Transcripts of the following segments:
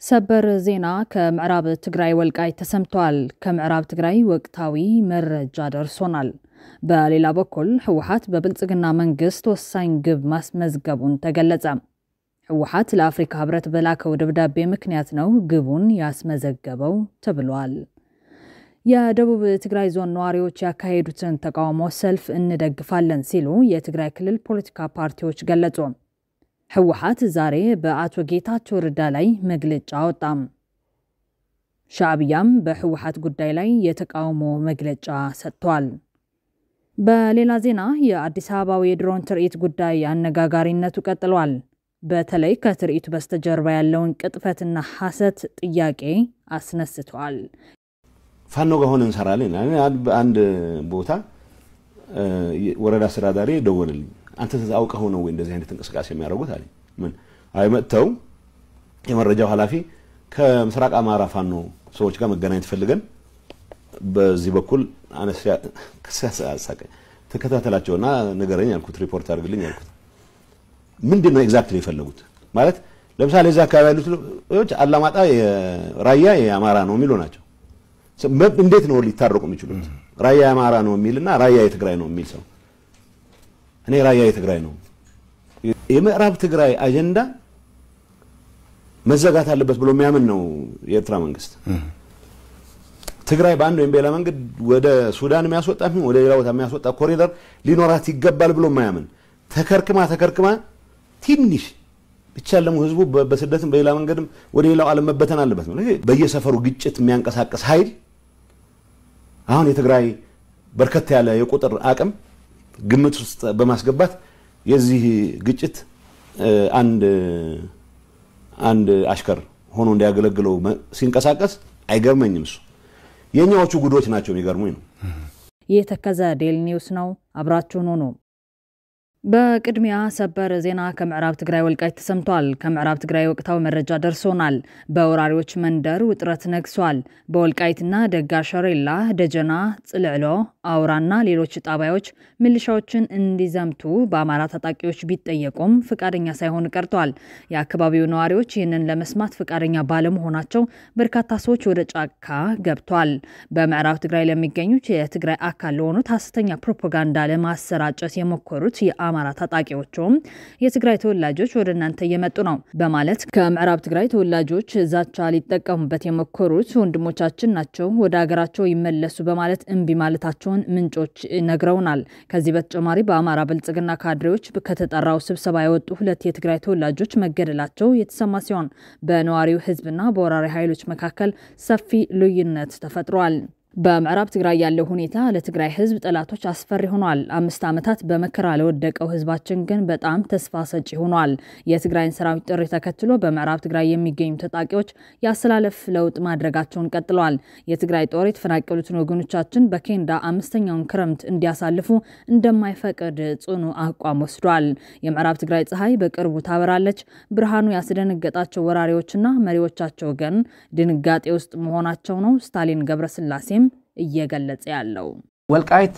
ሰበር ዜና ከምዕራብ ትግራይ ወልቃይት ተሰምቷል። ከምዕራብ ትግራይ ወቅታዊ መረጃ ደርሶናል። በሌላ በኩል ህወሓት በብልጽግና መንግስት ወሳኝ ግብ ማስመዝገቡን ተገለጸ። ህወሓት ለአፍሪካ ህብረት በላከው ደብዳቤ ምክንያት ነው ግቡን ያስመዘገበው ተብሏል። የደቡብ ትግራይ ዞን ነዋሪዎች ያካሄዱትን ተቃውሞ ሰልፍ እንደግፋለን ሲሉ የትግራይ ክልል ፖለቲካ ፓርቲዎች ገለጹ። ህወሓት ዛሬ በአቶ ጌታቸው ረዳ ላይ መግለጫ አወጣም። ሻዕቢያም በህወሓት ጉዳይ ላይ የተቃውሞ መግለጫ ሰጥቷል። በሌላ ዜና የአዲስ አበባው የድሮን ትርኢት ጉዳይ አነጋጋሪነቱ ቀጥሏል። በተለይ ከትርኢቱ በስተጀርባ ያለውን ቅጥፈትና ሐሰት ጥያቄ አስነስቷል። ፋኖ ጋር ሆነን እንሰራለን። አንድ ቦታ ወረዳ አስተዳዳሪ ደወለልኝ። አንተ ተዛውቀው ነው ወይ እንደዚህ አይነት እንቅስቃሴ የሚያደርጉት አለኝ። ምን አይመጣው የመረጃው ኃላፊ ከምስራቅ አማራ ፋኖ ሰዎች ጋር መገናኘት ፈልገን በዚህ በኩል አነሲያ ከሳሳቀ ተከታተላቸውና ነገረኝ አልኩት። ሪፖርት አድርግልኝ አልኩት። ምንድነው ኤግዛክትሊ የፈለጉት ማለት ለምሳሌ እዛ አካባቢ ያሉት ሰዎች አላማጣ የራያ የአማራ ነው የሚሉ ናቸው። እንዴት ነው ሊታረቁ የሚችሉት? ራያ የአማራ ነው የሚልና ራያ የትግራይ ነው የሚል ሰው እኔ ራያ የትግራይ ነው የምዕራብ ትግራይ አጀንዳ መዘጋት አለበት ብሎ የሚያምን ነው የኤርትራ መንግስት። ትግራይ በአንድ ወይም በሌላ መንገድ ወደ ሱዳን የሚያስወጣት ነው ወደ ሌላ ቦታ የሚያስወጣ ኮሪደር ሊኖራት ይገባል ብሎ የማያምን ተከርክማ ትንሽ ብቻ ለሙ ህዝቡ በስደትም በሌላ መንገድም ወደ ሌላው ዓለም መበተን አለበት ነው። በየሰፈሩ ግጭት የሚያንቀሳቀስ ኃይል አሁን የትግራይ በርከት ያለ የቁጥር አቅም ግምት ውስጥ በማስገባት የዚህ ግጭት አንድ አሽከር ሆኖ እንዲያገለግለው ሲንቀሳቀስ አይገርመኝም። እሱ የኛዎቹ ጉዶች ናቸው የሚገርሙኝ ነው። የተከዘ ዴል ኒውስ ነው። አብራችሁን ሆኖ በቅድሚያ ሰበር ዜና ከምዕራብ ትግራይ ወልቃይት ተሰምቷል። ከምዕራብ ትግራይ ወቅታዊ መረጃ ደርሶናል። በወራሪዎች መንደር ውጥረት ነግሷል። በወልቃይትና ደጋሸሬላ፣ ደጀና፣ ጽልዕሎ፣ አውራና ሌሎች ጣቢያዎች ሚሊሻዎችን እንዲዘምቱ በአማራ ታጣቂዎች ቢጠየቁም ፍቃደኛ ሳይሆኑ ቀርተዋል። የአካባቢው ነዋሪዎች ይህንን ለመስማት ፍቃደኛ ባለመሆናቸው በርካታ ሰዎች ወደ ጫካ ገብተዋል። በምዕራብ ትግራይ ለሚገኙት የትግራይ አካል ለሆኑት ሐሰተኛ ፕሮፓጋንዳ ለማሰራጨት የሞከሩት የአማራ ታጣቂዎችም የትግራይ ተወላጆች ወደ እናንተ እየመጡ ነው በማለት ከምዕራብ ትግራይ ተወላጆች ዛቻ ሊጠቀሙበት የሞከሩት ወንድሞቻችን ናቸው፣ ወደ ሀገራቸው ይመለሱ በማለት እንቢ ማለታቸውን ምንጮች ነግረውናል። ከዚህ በተጨማሪ በአማራ ብልጽግና ካድሬዎች ከተጠራው ስብሰባ የወጡ ሁለት የትግራይ ተወላጆች መገደላቸው የተሰማ ሲሆን በነዋሪው ህዝብና በወራሪ ኃይሎች መካከል ሰፊ ልዩነት ተፈጥሯል። በምዕራብ ትግራይ ያለው ሁኔታ ለትግራይ ህዝብ ጠላቶች አስፈሪ ሆኗል። 5 ዓመታት በመከራ ለወደቀው ህዝባችን ግን በጣም ተስፋ ሰጪ ሆኗል። የትግራይን ሰራዊት ጥሪ ተከትሎ በምዕራብ ትግራይ የሚገኙ ታጣቂዎች ያሰላለፍ ለውጥ ማድረጋቸውን ቀጥለዋል። የትግራይ ጦር የተፈናቀሉትን ወገኖቻችን በኬንዳ 5ኛውን ክረምት እንዲያሳልፉ እንደማይፈቅድ ጽኑ አቋም ወስዷል። የምዕራብ ትግራይ ፀሐይ በቅርቡ ታበራለች። ብርሃኑ ያስደነገጣቸው ወራሪዎችና መሪዎቻቸው ግን ድንጋጤ ውስጥ መሆናቸው ነው ስታሊን ገብረስላሴም እየገለጸ ያለው። ወልቃይት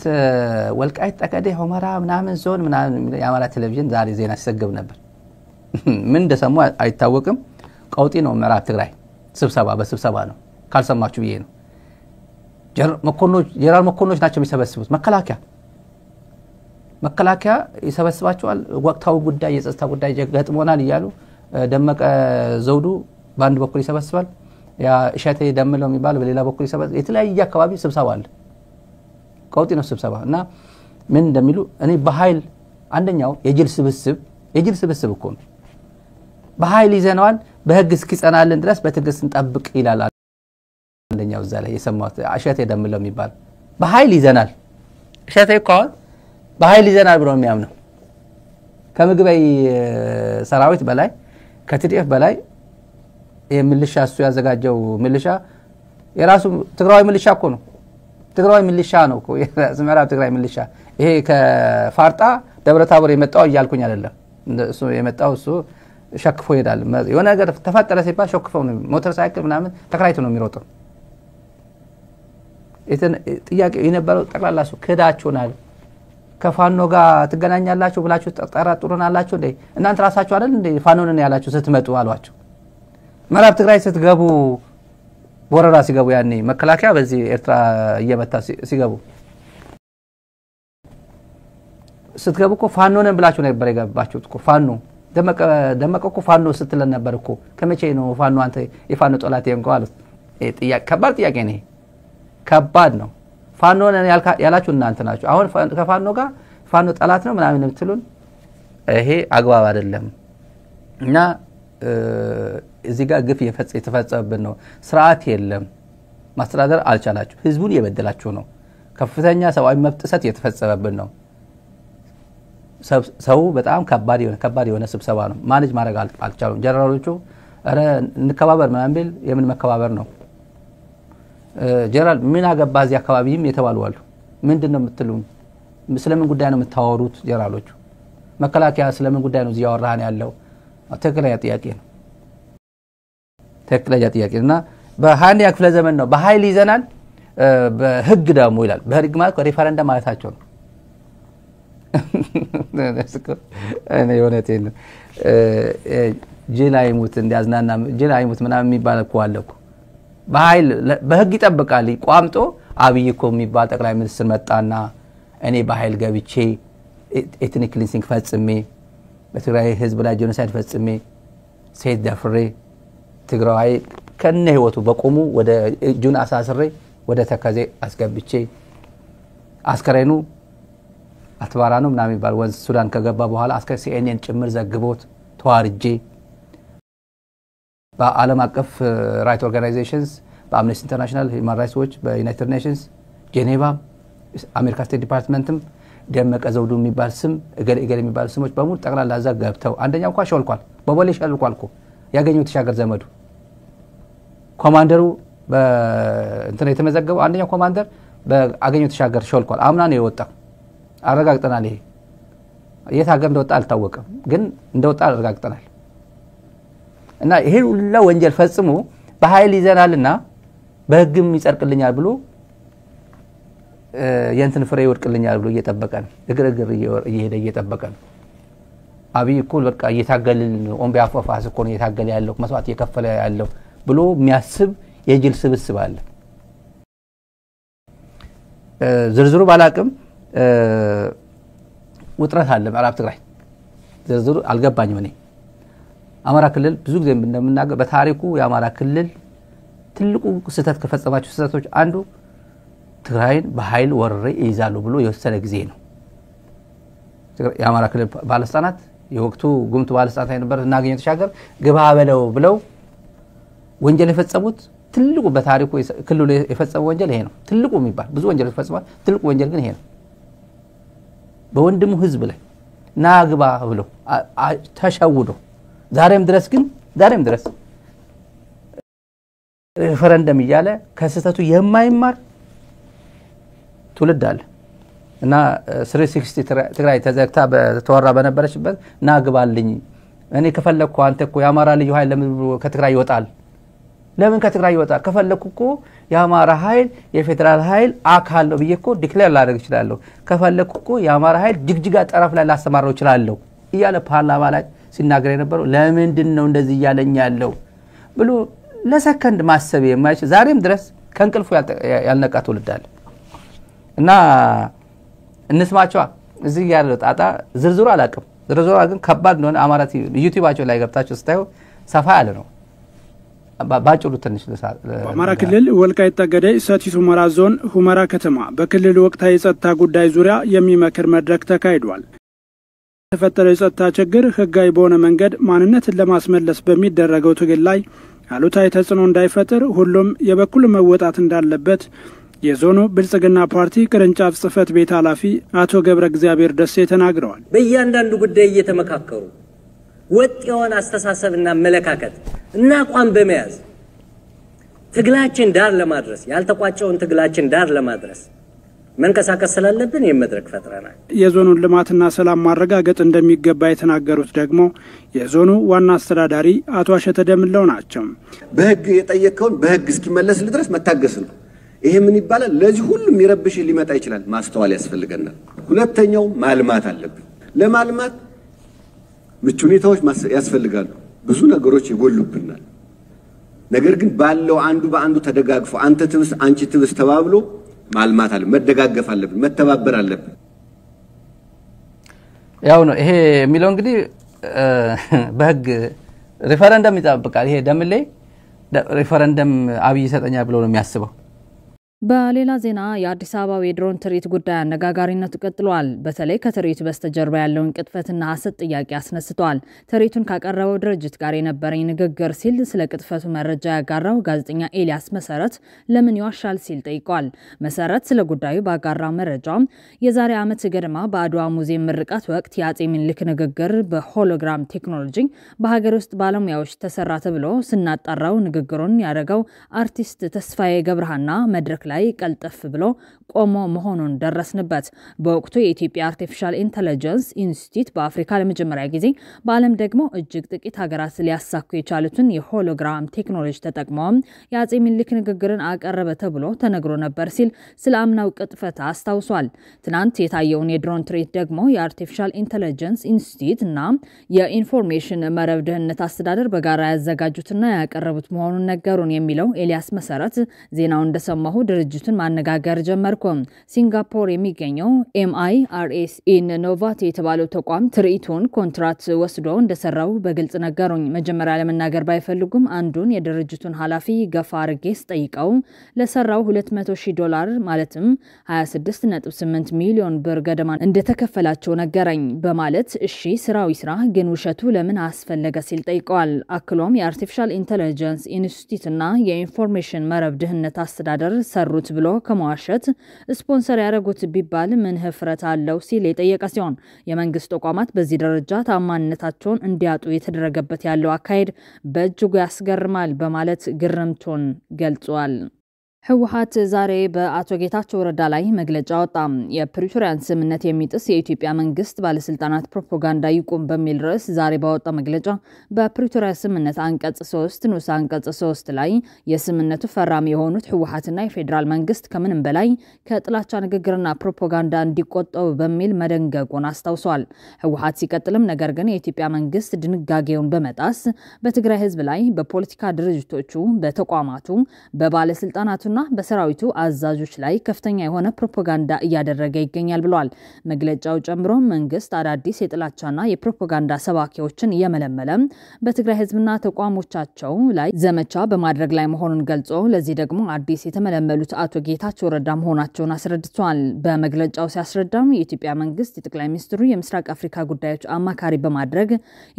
ጠቀዴ ሆመራ ምናምን ዞን ምናምን የአማራ ቴሌቪዥን ዛሬ ዜና ሲዘግብ ነበር። ምን እንደሰሙ አይታወቅም። ቀውጢ ነው ምዕራብ ትግራይ በስብሰባ ነው ካልሰማችሁ ይሄ ነው። ጀነራል መኮንኖች ናቸው የሚሰበስቡት። መከላከያ ይሰበስባቸዋል። ወቅታዊ ጉዳይ የጸጥታ ጉዳይ ገጥሞናል ይያሉ ደመቀ ዘውዱ በአንድ በኩል ይሰበስባል። ያ እሸቴ ደምለው የሚባል በሌላ በኩል ይሰበስባል። የተለያየ አካባቢ ስብሰባ አለ። ቀውጢ ነው ስብሰባ እና ምን እንደሚሉ እኔ በኃይል አንደኛው የጅል ስብስብ እኮ ነው። በኃይል ይዘናል በህግ እስኪጸናልን ድረስ በትግስት እንጠብቅ ይላል። አንደኛው እዛ ላይ የሰማሁት እሸቴ ደምለው የሚባል በኃይል ይዘናል። እሸቴ እኮ በኃይል ይዘናል ብሎ የሚያምነው ከምግበይ ሰራዊት በላይ ከትዲፍ በላይ የምልሻ እሱ ያዘጋጀው ምልሻ የራሱ ትግራዊ ምልሻ እኮ ነው። ትግራዊ ምልሻ ነው እኮ የምዕራብ ትግራይ ምልሻ። ይሄ ከፋርጣ ደብረታቦር የመጣው ይያልኩኝ አይደለም። እሱ የመጣው እሱ ሸክፎ ይሄዳል። የሆነ ነገር ተፈጠረ ሲባል ሸክፈው ነው ሞተር ሳይክል ምናምን ተከራይቶ ነው የሚሮጠው። ጥያቄ የነበረው ጠቅላላ እሱ ክዳችሁናል፣ ከፋኖ ጋር ትገናኛላችሁ ብላችሁ ተጠራጥሩናላችሁ እንዴ? እናንተ ራሳችሁ አይደል እንዴ ፋኖን ያላችሁ ስትመጡ አሏቸው። ምዕራብ ትግራይ ስትገቡ ወረራ ሲገቡ ያኔ መከላከያ በዚህ ኤርትራ እየመታ ሲገቡ ስትገቡ እኮ ፋኖ ነን ብላችሁ ነበር የገባችሁት እኮ ፋኖ ደመቀ እኮ ፋኖ ስትለን ነበር እኮ ከመቼ ነው ፋኖ አንተ የፋኖ ጠላት የንቀው አሉት ጥያቄ ከባድ ጥያቄ ነው ከባድ ነው ፋኖ ነን ያላችሁ እናንተ ናችሁ አሁን ከፋኖ ጋር ፋኖ ጠላት ነው ምናምን የምትሉን ይሄ አግባብ አይደለም እና እዚህ ጋር ግፍ የተፈጸመብን ነው ስርዓት የለም ማስተዳደር አልቻላችሁ ህዝቡን የበደላችሁ ነው ከፍተኛ ሰብአዊ መብት ጥሰት የተፈጸመብን ነው ሰው በጣም ከባድ የሆነ ስብሰባ ነው ማኔጅ ማድረግ አልቻሉም ጀነራሎቹ አረ እንከባበር ምናምን ቢል የምን መከባበር ነው ጀነራል ምን አገባ እዚህ አካባቢም የተባሉ አሉ ምንድነው የምትሉን ስለምን ጉዳይ ነው የምታወሩት ጀነራሎቹ መከላከያ ስለምን ጉዳይ ነው እዚህ ያወራን ያለው ተከለያ ጥያቄ ነው ተከለያ ጥያቄና በሃንያ ክፍለ ዘመን ነው በኃይል ይዘናል በህግ ደግሞ ይላል በህግ ማለት ሪፈረንደም ማለታቸው ነው እኔ የሆነቴን ጅላይሙት እንዲያዝናና ጅላይሙት ምናምን የሚባል እኮ አለ እኮ በኃይል በህግ ይጠብቃል ቋምጦ አብይኮ የሚባል ጠቅላይ ሚኒስትር መጣና እኔ በኃይል ገብቼ ኤትኒክ ክሊንሲንግ ፈጽሜ በትግራይ ህዝብ ላይ ጄኖሳይድ ፈጽሜ ሴት ደፍሬ ትግራይ ከነ ህይወቱ በቆሙ ወደ ጁን አሳስሬ ወደ ተከዜ አስገብቼ አስከሬኑ አትባራ ነው ምናምን ይባል ወንዝ ሱዳን ከገባ በኋላ አስከ ሲኤንኤን ጭምር ዘግቦት ተዋርጄ በዓለም አቀፍ ራይት ኦርጋናይዜሽንስ በአምነስቲ ኢንተርናሽናል ሂውማን ራይትስ ዎች በዩናይትድ ኔሽንስ ጄኔቫ አሜሪካ ስቴት ዲፓርትመንትም ደመቀ ዘውዱ የሚባል ስም እገሌ የሚባል ስሞች በሙሉ ጠቅላላ አዛ ገብተው አንደኛው እንኳን ሾልኳል በቦሌ ሾልኳል እኮ ያገኘው ተሻገር ዘመዱ ኮማንደሩ በእንትን የተመዘገበው አንደኛው ኮማንደር በአገኘው ተሻገር ሾልኳል አምና ነው የወጣው አረጋግጠናል ይሄ የት ሀገር እንደወጣ አልታወቀም ግን እንደወጣ አረጋግጠናል እና ይሄ ሁሉ ወንጀል ፈጽሞ በኃይል ይዘናልና በህግም ይጸርቅልኛል ብሎ የንትን ፍሬ ይወድቅልኛል ብሎ እየተጠበቀ ነው እግር እየሄደ እየተጠበቀ ነው አብይ እኮ በቃ እየታገልን ኦን ቢሃፍ ኦፍ አስ እኮ ነው እየታገለ ያለው መስዋዕት እየከፈለ ያለው ብሎ የሚያስብ የጅል ስብስብ አለ ዝርዝሩ ባላቅም ውጥረት አለ ምዕራብ ትግራይ ዝርዝሩ አልገባኝም እኔ አማራ ክልል ብዙ ጊዜ እንደምናገር በታሪኩ የአማራ ክልል ትልቁ ስህተት ከፈጸማቸው ስህተቶች አንዱ ትግራይን በኃይል ወረረ ይይዛሉ ብሎ የወሰነ ጊዜ ነው የአማራ ክልል ባለስልጣናት የወቅቱ ጉምቱ ባለስልጣናት የነበረ እናገኘው ተሻገር ግባ በለው ብለው ወንጀል የፈጸሙት ትልቁ በታሪኩ ክልሉ የፈጸመው ወንጀል ይሄ ነው ትልቁ የሚባል ብዙ ወንጀል የፈጸመው ትልቁ ወንጀል ግን ይሄ ነው በወንድሙ ህዝብ ላይ ናግባ ብሎ ተሸውዶ ዛሬም ድረስ ሪፈረንደም ይያለ ከስተቱ የማይማር ትውልድ አለ እና 360 ትግራይ ተዘግታ በተወራ በነበረችበት ናግባልኝ እኔ ከፈለኩ አንተ እኮ ያማራ ልዩ ኃይል ለምን ከትግራይ ይወጣል ለምን ከትግራይ ይወጣል ከፈለኩ እኮ ያማራ ኃይል የፌደራል ኃይል አካል ነው ብዬ እኮ ዲክሌር ላደርግ ይችላል ከፈለኩ እኮ ያማራ ኃይል ጅግጅጋ ጠረፍ ላይ ላስተማረው ይችላል ይያለ ፓርላማ ላይ ሲናገር የነበረው ለምንድን ነው እንደዚህ ያለኝ ያለው ብሎ ለሰከንድ ማሰብ የማይችል ዛሬም ድረስ ከንቅልፉ ያልነቃ ትውልድ አለ እና እንስማቸው እዚህ ያለው ጣጣ ዝርዝሩ አላቀም ዝርዝሩ ግን ከባድ ነው አማራ ዩቲዩባቸው ላይ ገብታችሁ ስታዩ ሰፋ ያለ ነው ባጭሩ ትንሽ አማራ ክልል ወልቃይት ጠገዴ ሰቲት ሁመራ ዞን ሁመራ ከተማ በክልሉ ወቅታዊ የጸጥታ ጉዳይ ዙሪያ የሚመክር መድረክ ተካሂዷል የተፈጠረው የጸጥታ ችግር ህጋዊ በሆነ መንገድ ማንነትን ለማስመለስ በሚደረገው ትግል ላይ አሉታዊ ተጽዕኖ እንዳይፈጥር ሁሉም የበኩሉ መወጣት እንዳለበት የዞኑ ብልጽግና ፓርቲ ቅርንጫፍ ጽፈት ቤት ኃላፊ አቶ ገብረ እግዚአብሔር ደሴ ተናግረዋል በእያንዳንዱ ጉዳይ እየተመካከሩ ወጥ የሆነ አስተሳሰብና መለካከት እና አቋም በመያዝ ትግላችን ዳር ለማድረስ ያልተቋጨውን ትግላችን ዳር ለማድረስ መንቀሳቀስ ስላለብን የመድረክ ፈጥረናል የዞኑን ልማትና ሰላም ማረጋገጥ እንደሚገባ የተናገሩት ደግሞ የዞኑ ዋና አስተዳዳሪ አቶ አሸተ ደምለው ናቸው በህግ የጠየቀውን በህግ እስኪመለስ ድረስ መታገስ ነው ይሄ ምን ይባላል ለዚህ ሁሉ የሚረብሽ ሊመጣ ይችላል ማስተዋል ያስፈልገናል ሁለተኛው ማልማት አለብን ለማልማት ምቹ ሁኔታዎች ያስፈልጋሉ ብዙ ነገሮች ይጎሉብናል ነገር ግን ባለው አንዱ በአንዱ ተደጋግፎ አንተ ትብስ አንቺ ትብስ ተባብሎ ማልማት አለ መደጋገፍ አለብን መተባበር አለብን ያው ነው ይሄ የሚለው እንግዲህ በህግ ሪፈረንደም ይጠብቃል ይሄ ደምሌ ሪፈረንደም አብይ ሰጠኛ ብሎ ነው የሚያስበው በሌላ ዜና የአዲስ አበባው የድሮን ትርኢት ጉዳይ አነጋጋሪነቱ ቀጥሏል። በተለይ ከትርኢቱ በስተጀርባ ያለውን ቅጥፈትና ሐሰት ጥያቄ አስነስተዋል። ትርኢቱን ካቀረበው ድርጅት ጋር የነበረኝ ንግግር ሲል ስለ ቅጥፈቱ መረጃ ያጋራው ጋዜጠኛ ኤልያስ መሰረት ለምን ይዋሻል ሲል ጠይቋል። መሰረት ስለ ጉዳዩ ባጋራው መረጃ የዛሬ ዓመት ገደማ በአድዋ ሙዚየም ምርቃት ወቅት የአጼ ምኒልክ ንግግር በሆሎግራም ቴክኖሎጂ በሀገር ውስጥ ባለሙያዎች ተሰራ ተብሎ ስናጣራው ንግግሩን ያደረገው አርቲስት ተስፋዬ ገብረሃና መድረክ ላይ ቀልጠፍ ብሎ ቆሞ መሆኑን ደረስንበት። በወቅቱ የኢትዮጵያ አርቲፊሻል ኢንተለጀንስ ኢንስቲትዩት በአፍሪካ ለመጀመሪያ ጊዜ በዓለም ደግሞ እጅግ ጥቂት ሀገራት ሊያሳኩ የቻሉትን የሆሎግራም ቴክኖሎጂ ተጠቅመው የአጼ ምኒልክ ንግግርን አቀረበ ተብሎ ተነግሮ ነበር ሲል ስለ አምናው ቅጥፈት አስታውሷል። ትናንት የታየውን የድሮን ትርኢት ደግሞ የአርቲፊሻል ኢንተለጀንስ ኢንስቲትዩት እና የኢንፎርሜሽን መረብ ደህንነት አስተዳደር በጋራ ያዘጋጁትና ያቀረቡት መሆኑን ነገሩን የሚለው ኤልያስ መሰረት ዜናው እንደሰማሁ ድርጅቱን ማነጋገር ጀመርኩ። ሲንጋፖር የሚገኘው MIRS ኢኖቫት የተባለው ተቋም ትርኢቱን ኮንትራክት ወስዶ እንደሰራው በግልጽ ነገሩኝ። መጀመሪያ ለመናገር ባይፈልጉም አንዱን የድርጅቱን ኃላፊ ገፋ አርጌስ ጠይቀው ለሰራው $200,000 ማለትም 26.8 ሚሊዮን ብር ገደማ እንደተከፈላቸው ነገረኝ በማለት እሺ ስራው ይስራ ግን ውሸቱ ለምን አስፈለገ ሲል ጠይቀዋል። አክሎም የአርቲፊሻል ኢንተለጀንስ ኢንስቲትዩትና የኢንፎርሜሽን መረብ ደህንነት አስተዳደር ሰሩት ብሎ ከመዋሸት ስፖንሰር ያደረጉት ቢባል ምን ህፍረት አለው ሲል የጠየቀ ሲሆን የመንግስት ተቋማት በዚህ ደረጃ ታማኝነታቸውን እንዲያጡ የተደረገበት ያለው አካሄድ በእጅጉ ያስገርማል በማለት ግርምቱን ገልጿል። ህወሓት ዛሬ በአቶ ጌታቸው ረዳ ላይ መግለጫ ወጣ። የፕሪቶሪያን ስምምነት የሚጥስ የኢትዮጵያ መንግስት ባለስልጣናት ፕሮፓጋንዳ ይቆም በሚል ርዕስ ዛሬ ባወጣው መግለጫ በፕሪቶሪያ ስምምነት አንቀጽ 3 ንዑስ አንቀጽ 3 ላይ የስምምነቱ ፈራሚ የሆኑት ህወሓትና የፌዴራል መንግስት ከምንም በላይ ከጥላቻ ንግግርና ፕሮፓጋንዳ እንዲቆጠቡ በሚል መደንገጉን አስታውሷል። ህወሓት ሲቀጥልም ነገር ግን የኢትዮጵያ መንግስት ድንጋጌውን በመጣስ በትግራይ ህዝብ ላይ በፖለቲካ ድርጅቶቹ በተቋማቱ በባለስልጣናቱ በሰራዊቱ አዛዦች ላይ ከፍተኛ የሆነ ፕሮፓጋንዳ እያደረገ ይገኛል ብሏል። መግለጫው ጨምሮ መንግስት አዳዲስ የጥላቻና የፕሮፓጋንዳ ሰባኪዎችን እየመለመለ በትግራይ ህዝብና ተቋሞቻቸው ላይ ዘመቻ በማድረግ ላይ መሆኑን ገልጾ ለዚህ ደግሞ አዲስ የተመለመሉት አቶ ጌታቸው ረዳ መሆናቸውን አስረድቷል። በመግለጫው ሲያስረዳም የኢትዮጵያ መንግስት የጠቅላይ ሚኒስትሩ የምስራቅ አፍሪካ ጉዳዮች አማካሪ በማድረግ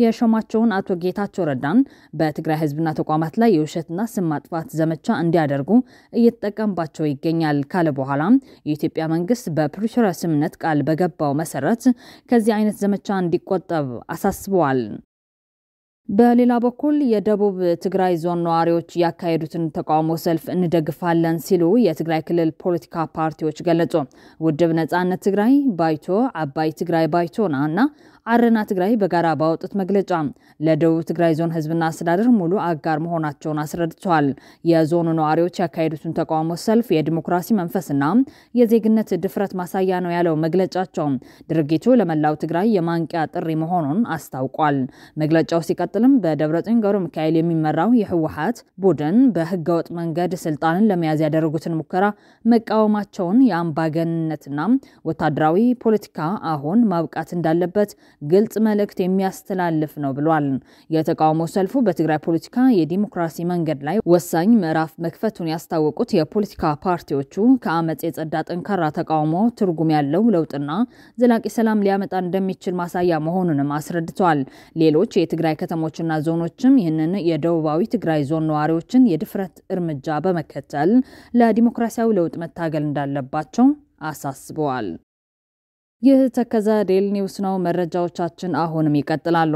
የሾማቸውን አቶ ጌታቸው ረዳን በትግራይ ህዝብና ተቋማት ላይ የውሸትና ስም ማጥፋት ዘመቻ እንዲያደርጉ እየተጠቀምባቸው ይገኛል ካለ በኋላ የኢትዮጵያ መንግስት በፕሪቶሪያ ስምምነት ቃል በገባው መሰረት ከዚህ አይነት ዘመቻ እንዲቆጠብ አሳስበዋል። በሌላ በኩል የደቡብ ትግራይ ዞን ነዋሪዎች ያካሄዱትን ተቃውሞ ሰልፍ እንደግፋለን ሲሉ የትግራይ ክልል ፖለቲካ ፓርቲዎች ገለጹ። ውድብ ነጻነት ትግራይ፣ ባይቶ፣ አባይ ትግራይ ባይቶና አረና ትግራይ በጋራ ባወጡት መግለጫ ለደቡብ ትግራይ ዞን ህዝብና አስተዳደር ሙሉ አጋር መሆናቸውን አስረድተዋል። የዞኑ ነዋሪዎች ያካሄዱትን ተቃውሞ ሰልፍ የዲሞክራሲ መንፈስና የዜግነት ድፍረት ማሳያ ነው ያለው መግለጫቸው ድርጊቱ ለመላው ትግራይ የማንቂያ ጥሪ መሆኑን አስታውቋል። መግለጫው ሲቀጥልም በደብረጽዮን ገብረ ሚካኤል የሚመራው የህወሓት ቡድን በህገወጥ መንገድ ስልጣንን ለመያዝ ያደረጉትን ሙከራ መቃወማቸውን የአምባገነንነትና ወታደራዊ ፖለቲካ አሁን ማብቃት እንዳለበት ግልጽ መልእክት የሚያስተላልፍ ነው ብሏል። የተቃውሞ ሰልፉ በትግራይ ፖለቲካ የዲሞክራሲ መንገድ ላይ ወሳኝ ምዕራፍ መክፈቱን ያስታወቁት የፖለቲካ ፓርቲዎቹ ከአመጽ የጸዳ ጠንካራ ተቃውሞ ትርጉም ያለው ለውጥና ዘላቂ ሰላም ሊያመጣ እንደሚችል ማሳያ መሆኑንም አስረድተዋል። ሌሎች የትግራይ ከተሞችና ዞኖችም ይህንን የደቡባዊ ትግራይ ዞን ነዋሪዎችን የድፍረት እርምጃ በመከተል ለዲሞክራሲያዊ ለውጥ መታገል እንዳለባቸው አሳስበዋል። ይህ ተከዛ ዴይሊ ኒውስ ነው። መረጃዎቻችን አሁንም ይቀጥላሉ።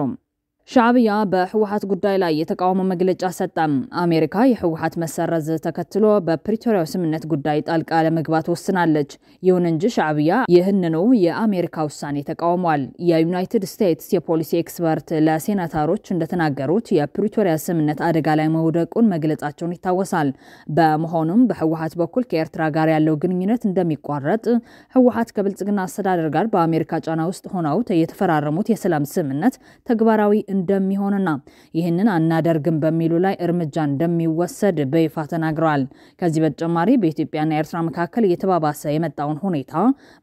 ሻዕቢያ በህወሓት ጉዳይ ላይ የተቃውሞ መግለጫ ሰጠም። አሜሪካ የህወሓት መሰረዝ ተከትሎ በፕሪቶሪያው ስምምነት ጉዳይ ጣልቃ ለመግባት ወስናለች። ይሁን እንጂ ሻዕቢያ ይህንኑ የአሜሪካ ውሳኔ ተቃውሟል። የዩናይትድ ስቴትስ የፖሊሲ ኤክስፐርት ለሴናተሮች እንደተናገሩት የፕሪቶሪያ ስምምነት አደጋ ላይ መውደቁን መግለጻቸውን ይታወሳል። በመሆኑም በህወሓት በኩል ከኤርትራ ጋር ያለው ግንኙነት እንደሚቋረጥ ህወሓት ከብልጽግና አስተዳደር ጋር በአሜሪካ ጫና ውስጥ ሆነው የተፈራረሙት የሰላም ስምምነት ተግባራዊ እንደሚሆንና ይህንን አናደርግም በሚሉ ላይ እርምጃ እንደሚወሰድ በይፋ ተናግረዋል። ከዚህ በተጨማሪ በኢትዮጵያና ኤርትራ መካከል እየተባባሰ የመጣውን ሁኔታ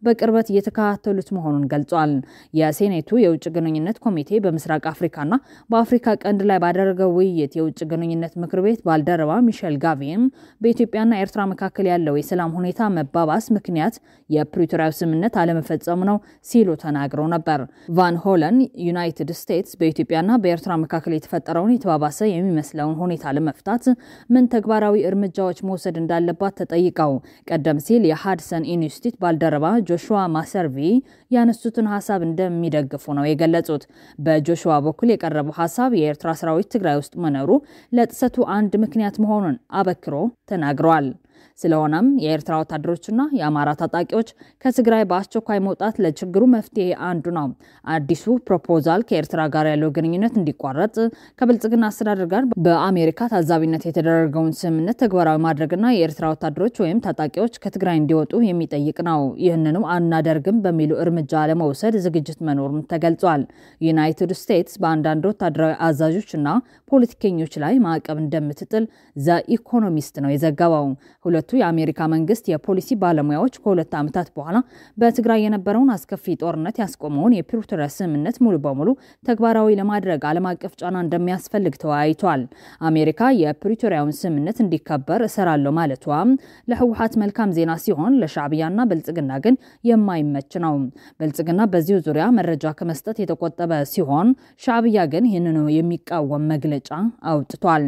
በቅርበት እየተከታተሉት መሆኑን ገልጿል። የሴኔቱ የውጭ ግንኙነት ኮሚቴ በምስራቅ አፍሪካና በአፍሪካ ቀንድ ላይ ባደረገው ውይይት የውጭ ግንኙነት ምክር ቤት ባልደረባ ሚሼል ጋቪን በኢትዮጵያና ኤርትራ መካከል ያለው የሰላም ሁኔታ መባባስ ምክንያት የፕሪቶሪያው ስምምነት አለመፈጸሙ ነው ሲሉ ተናግረው ነበር። ቫን ሆለን ዩናይትድ ስቴትስ በኢትዮጵያና በኤርትራ መካከል የተፈጠረውን የተባባሰ የሚመስለውን ሁኔታ ለመፍታት ምን ተግባራዊ እርምጃዎች መውሰድ እንዳለባት ተጠይቀው ቀደም ሲል የሃድሰን ኢንስቲትዩት ባልደረባ ጆሹዋ ማሰርቪ ያነሱትን ሐሳብ እንደሚደግፉ ነው የገለጹት። በጆሹዋ በኩል የቀረበው ሐሳብ የኤርትራ ሰራዊት ትግራይ ውስጥ መኖሩ ለጥሰቱ አንድ ምክንያት መሆኑን አበክሮ ተናግረዋል። ስለሆነም የኤርትራ ወታደሮችና የአማራ ታጣቂዎች ከትግራይ በአስቸኳይ መውጣት ለችግሩ መፍትሄ አንዱ ነው። አዲሱ ፕሮፖዛል ከኤርትራ ጋር ያለው ግንኙነት እንዲቋረጥ ከብልጽግና አስተዳደር ጋር በአሜሪካ ታዛቢነት የተደረገውን ስምምነት ተግባራዊ ማድረግና የኤርትራ ወታደሮች ወይም ታጣቂዎች ከትግራይ እንዲወጡ የሚጠይቅ ነው። ይህንንም አናደርግም በሚሉ እርምጃ ለመውሰድ ዝግጅት መኖሩም ተገልጿል። ዩናይትድ ስቴትስ በአንዳንድ ወታደራዊ አዛዦችና ፖለቲከኞች ላይ ማዕቀብ እንደምትጥል ዘ ኢኮኖሚስት ነው የዘገበው። ሁለቱ የአሜሪካ መንግስት የፖሊሲ ባለሙያዎች ከሁለት ዓመታት በኋላ በትግራይ የነበረውን አስከፊ ጦርነት ያስቆመውን የፕሪቶሪያ ስምምነት ሙሉ በሙሉ ተግባራዊ ለማድረግ ዓለም አቀፍ ጫና እንደሚያስፈልግ ተወያይቷል። አሜሪካ የፕሪቶሪያውን ስምምነት እንዲከበር እሰራለሁ ማለቷ ለህወሓት መልካም ዜና ሲሆን ለሻዕቢያና ብልጽግና ግን የማይመች ነው። ብልጽግና በዚሁ ዙሪያ መረጃ ከመስጠት የተቆጠበ ሲሆን ሻዕቢያ ግን ይህንን የሚቃወም መግለጫ አውጥቷል።